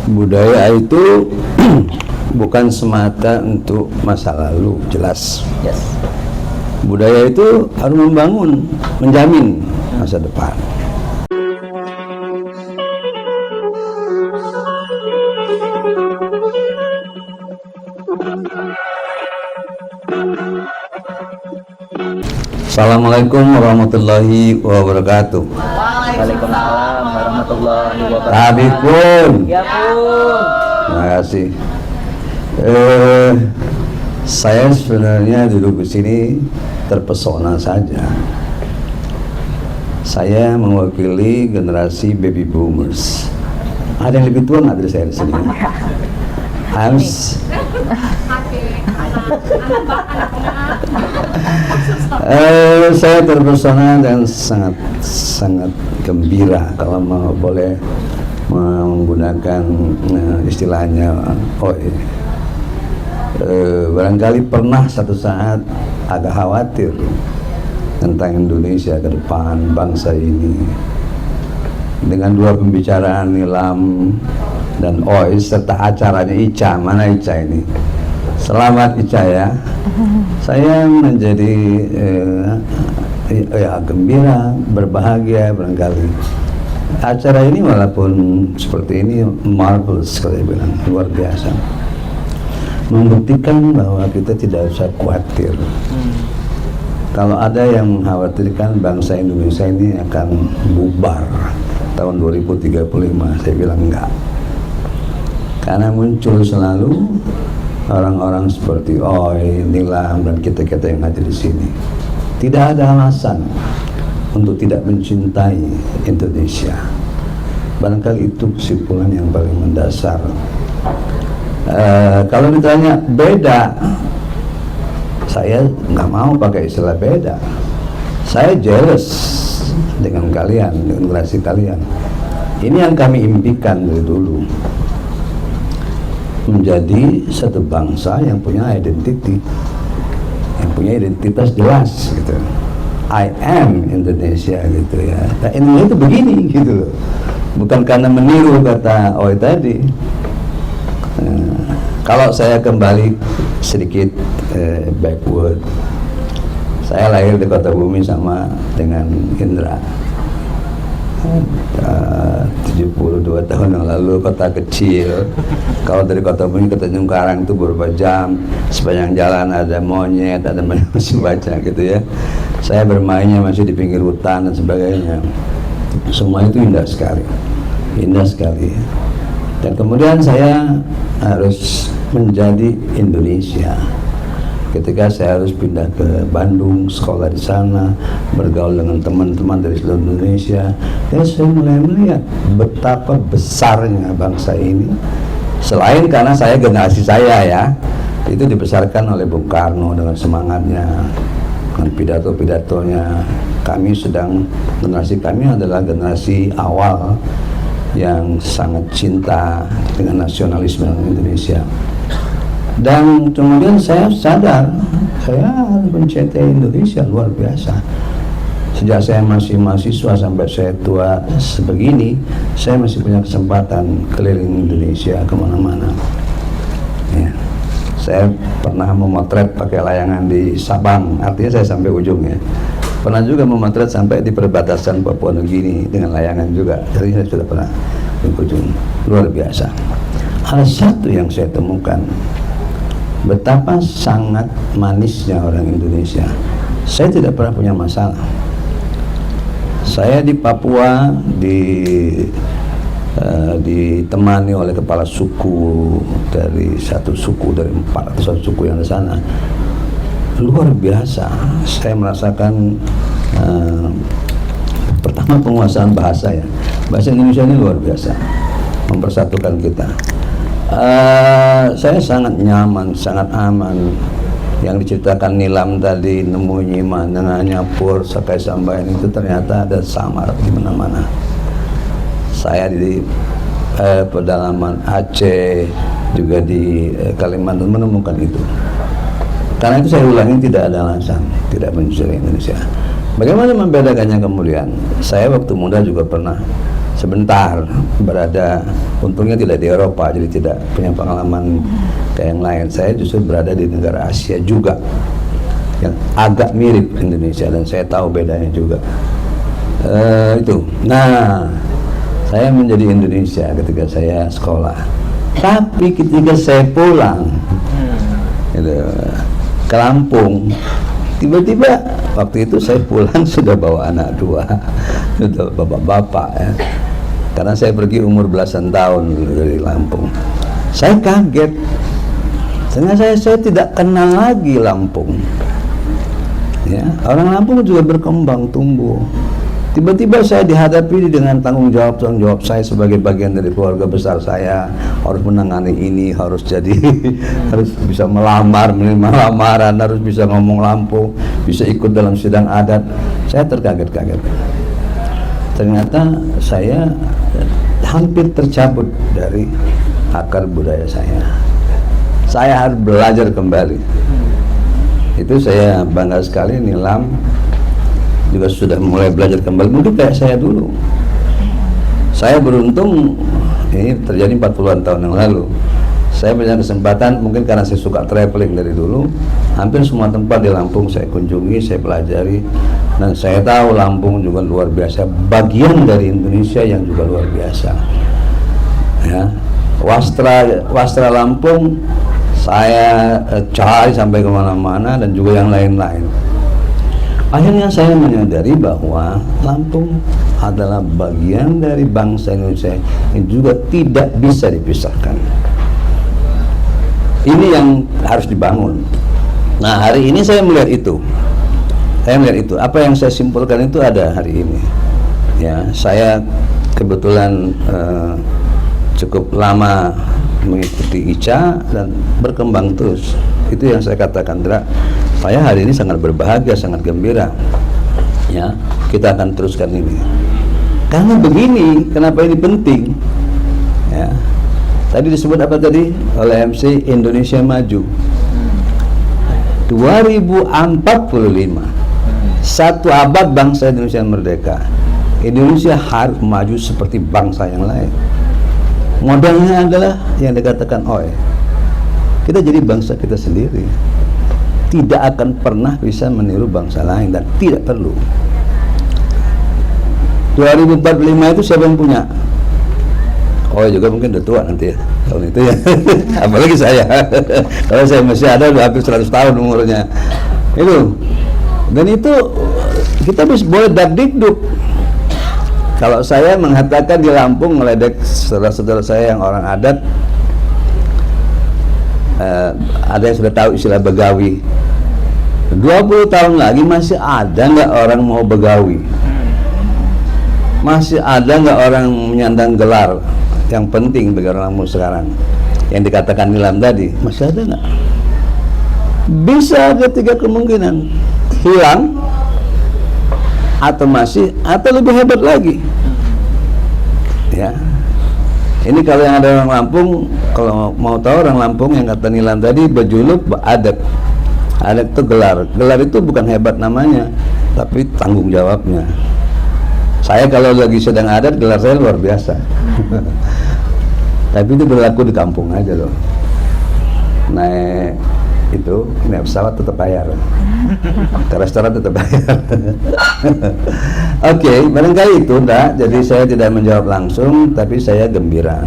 Budaya itu bukan semata untuk masa lalu, jelas. Yes. Budaya itu harus membangun, menjamin masa depan. Assalamualaikum warahmatullahi wabarakatuh. Waalaikumsalam warahmatullahi wabarakatuh. Habib Pun. Ya Pun. Terima kasih. Saya sebenarnya duduk di sini terpesona saja. Saya mewakili generasi baby boomers. Ada yang lebih tua nggak dari saya di sini? Saya terpesona dan sangat gembira kalau boleh menggunakan istilahnya. Barangkali pernah satu saat agak khawatir tentang Indonesia ke depan, bangsa ini, dengan dua pembicaraan Nilam dan Ois serta acaranya Ica. Mana Ica ini? Selamat Ica ya. Saya menjadi gembira, berbahagia barangkali. Acara ini walaupun seperti ini marvelous, sekali bilang luar biasa, membuktikan bahwa kita tidak usah khawatir. Kalau ada yang mengkhawatirkan bangsa Indonesia ini akan bubar tahun 2035, saya bilang enggak. Karena muncul selalu orang-orang seperti Oi, Nilam, dan kita-kita yang ada di sini. Tidak ada alasan untuk tidak mencintai Indonesia. Barangkali itu kesimpulan yang paling mendasar. Kalau ditanya beda, saya nggak mau pakai istilah beda. Saya jealous dengan kalian, dengan generasi kalian. Ini yang kami impikan dari dulu, menjadi satu bangsa yang punya identity, yang punya identitas jelas gitu. I am Indonesia gitu ya. Nah, Indonesia itu begini gitu loh. Bukan karena meniru kata Oi tadi. Kalau saya kembali sedikit backward, saya lahir di Kota Bumi sama dengan Indra. 72 tahun yang lalu, kota kecil. Kalau dari Kota Bumi ke Tanjung Karang itu beberapa jam, sepanjang jalan ada monyet, ada masih baca gitu ya. Saya bermainnya masih di pinggir hutan dan sebagainya. Semua itu indah sekali, indah sekali. Dan kemudian saya harus menjadi Indonesia. Ketika saya harus pindah ke Bandung, sekolah di sana, bergaul dengan teman-teman dari seluruh Indonesia, dan saya mulai melihat betapa besarnya bangsa ini. Selain karena saya generasi saya ya, itu dibesarkan oleh Bung Karno dengan semangatnya, dengan pidato-pidatonya. Generasi kami adalah generasi awal yang sangat cinta dengan nasionalisme Indonesia. Dan kemudian saya sadar, saya harus mencintai Indonesia luar biasa. Sejak saya masih mahasiswa sampai saya tua sebegini, saya masih punya kesempatan keliling Indonesia kemana-mana. Ya. Saya pernah memotret pakai layangan di Sabang, artinya saya sampai ujung ya. Pernah juga memotret sampai di perbatasan Papua Nugini dengan layangan juga, jadi saya sudah pernah di ujung. Luar biasa. Ada satu yang saya temukan, betapa sangat manisnya orang Indonesia. Saya tidak pernah punya masalah. Saya di Papua ditemani oleh kepala suku dari 4 suku yang di sana. Luar biasa. Saya merasakan pertama penguasaan bahasa ya. Bahasa Indonesia ini luar biasa, mempersatukan kita. Saya sangat nyaman, sangat aman. Yang diceritakan Nilam tadi, nemu nyiman, nyapur, sakai sambayan, itu ternyata ada samar di mana-mana. Saya di pedalaman Aceh, juga di Kalimantan menemukan itu. Karena itu saya ulangi, tidak ada alasan tidak mencintai Indonesia. Bagaimana membedakannya kemudian? Saya waktu muda juga pernah sebentar berada, untungnya tidak di Eropa, jadi tidak punya pengalaman kayak yang lain. Saya justru berada di negara Asia juga yang agak mirip Indonesia, dan saya tahu bedanya juga. Itu. Nah, saya menjadi Indonesia ketika saya sekolah, tapi ketika saya pulang gitu, ke Lampung, tiba-tiba waktu itu saya pulang sudah bawa anak 2, sudah bapak-bapak ya, karena saya pergi umur belasan tahun dari Lampung. Saya kaget, ternyata saya tidak kenal lagi Lampung ya. Orang Lampung juga berkembang tumbuh. Tiba-tiba saya dihadapi dengan tanggung jawab saya sebagai bagian dari keluarga besar saya, harus menangani ini, harus jadi harus bisa melamar, menerima lamaran, harus bisa ngomong Lampung, bisa ikut dalam sidang adat. Saya terkaget-kaget. Ternyata saya hampir tercabut dari akar budaya saya. Saya harus belajar kembali. Itu saya bangga sekali, Nilam juga sudah mulai belajar kembali, mungkin kayak saya dulu. Saya beruntung, ini terjadi 40-an tahun yang lalu. Saya punya kesempatan, mungkin karena saya suka traveling dari dulu, hampir semua tempat di Lampung saya kunjungi, saya pelajari, dan saya tahu Lampung juga luar biasa, bagian dari Indonesia yang juga luar biasa ya. Wastra Lampung saya cari sampai kemana-mana, dan juga yang lain-lain. Akhirnya saya menyadari bahwa Lampung adalah bagian dari bangsa Indonesia yang juga tidak bisa dipisahkan. Ini yang harus dibangun. Nah, hari ini saya melihat itu. Apa yang saya simpulkan itu ada hari ini. Ya, saya kebetulan cukup lama mengikuti ICA dan berkembang terus. Itu yang saya katakan, Dra. Saya hari ini sangat berbahagia, sangat gembira. Ya, kita akan teruskan ini. Karena begini, kenapa ini penting? Ya. Tadi disebut apa tadi oleh MC, Indonesia Maju 2045. 1 abad bangsa Indonesia merdeka. Indonesia harus maju seperti bangsa yang lain. Modalnya adalah yang dikatakan OE. Kita jadi bangsa kita sendiri. Tidak akan pernah bisa meniru bangsa lain, dan tidak perlu. 2045 itu siapa yang punya? Oh, juga mungkin udah tua nanti ya tahun itu ya. Apalagi saya. Kalau saya masih ada udah hampir 100 tahun umurnya. Itu. Dan itu kita bisa boleh dakdikduk. Kalau saya mengatakan di Lampung, meledek saudara-saudara saya yang orang adat, ada yang sudah tahu istilah begawi. 20 tahun lagi masih ada nggak orang mau begawi? Masih ada nggak orang menyandang gelar yang penting bagi orang Lampung sekarang? Yang dikatakan Nilam tadi, masih ada nggak? Bisa ada 3 kemungkinan: hilang, atau masih, atau lebih hebat lagi. Ya. Ini kalau yang ada orang Lampung, kalau mau tahu orang Lampung yang kata Nilam tadi, berjuluk adat. Adat itu gelar. Gelar itu bukan hebat namanya, tapi tanggung jawabnya. Saya kalau lagi sedang adat, gelar saya luar biasa. Tapi itu berlaku di kampung aja loh. Naik pesawat tetap bayar, ke restoran tetap bayar. Oke, barangkali itu enggak. Jadi saya tidak menjawab langsung, tapi saya gembira,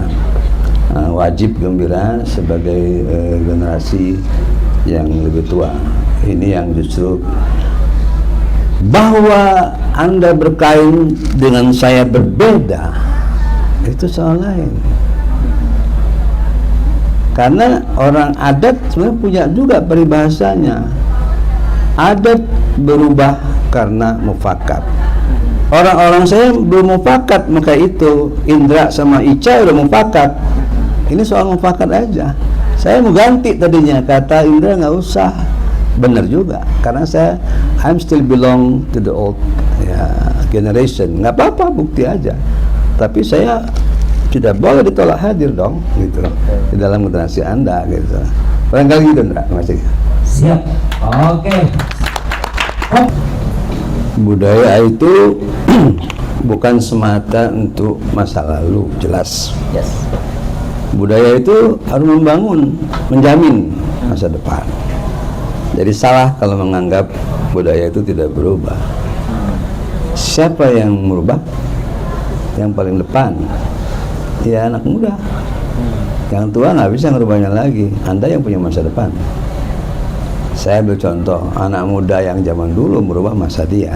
wajib gembira sebagai generasi yang lebih tua. Ini yang justru bahwa Anda berkain dengan saya berbeda, itu soal lain. Karena orang adat sebenarnya punya juga peribahasanya. Adat berubah karena mufakat. Orang-orang saya belum mufakat, maka itu Indra sama Ica udah mufakat. Ini soal mufakat aja. Saya mau ganti tadinya, kata Indra nggak usah. Benar juga, karena I'm still belong to the old generation. Nggak apa-apa, bukti aja. Tapi saya tidak boleh ditolak hadir dong, gitu, di dalam generasi Anda, gitu. Barangkali gitu, Indra, masih. Siap. Oke. Budaya itu bukan semata untuk masa lalu, jelas. Yes. Budaya itu harus membangun, menjamin masa depan. Jadi salah kalau menganggap budaya itu tidak berubah. Siapa yang merubah? Yang paling depan, ya anak muda. Yang tua nggak bisa ngerubahnya lagi. Anda yang punya masa depan. Saya ambil contoh, anak muda yang zaman dulu merubah masa dia.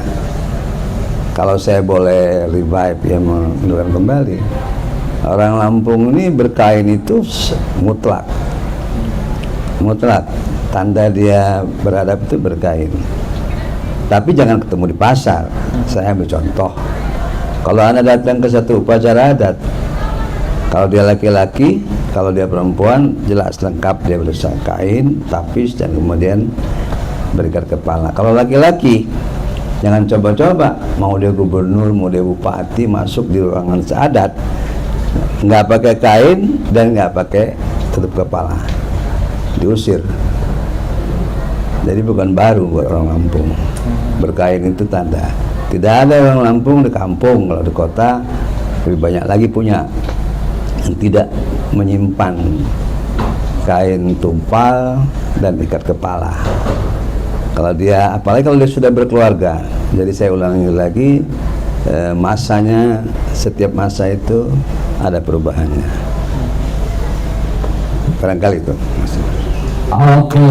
Kalau saya boleh revive, ya menurunkan kembali. Orang Lampung ini berkain itu mutlak. Mutlak. Tanda dia beradab itu berkain. Tapi jangan ketemu di pasar. Saya ambil contoh. Kalau Anda datang ke satu upacara adat, kalau dia laki-laki, kalau dia perempuan, jelas lengkap dia berusaha kain, tapis, dan kemudian berikat kepala. Kalau laki-laki, jangan coba-coba, mau dia gubernur, mau dia bupati, masuk di ruangan seadat, nggak pakai kain dan nggak pakai tutup kepala, diusir. Jadi bukan baru buat orang Lampung. Berkain itu tanda. Tidak ada orang Lampung di kampung, kalau di kota lebih banyak lagi punya yang tidak menyimpan kain tumpal dan ikat kepala. Kalau dia, apalagi kalau dia sudah berkeluarga. Jadi saya ulangi lagi, masanya, setiap masa itu ada perubahannya. Barangkali itu. Oke.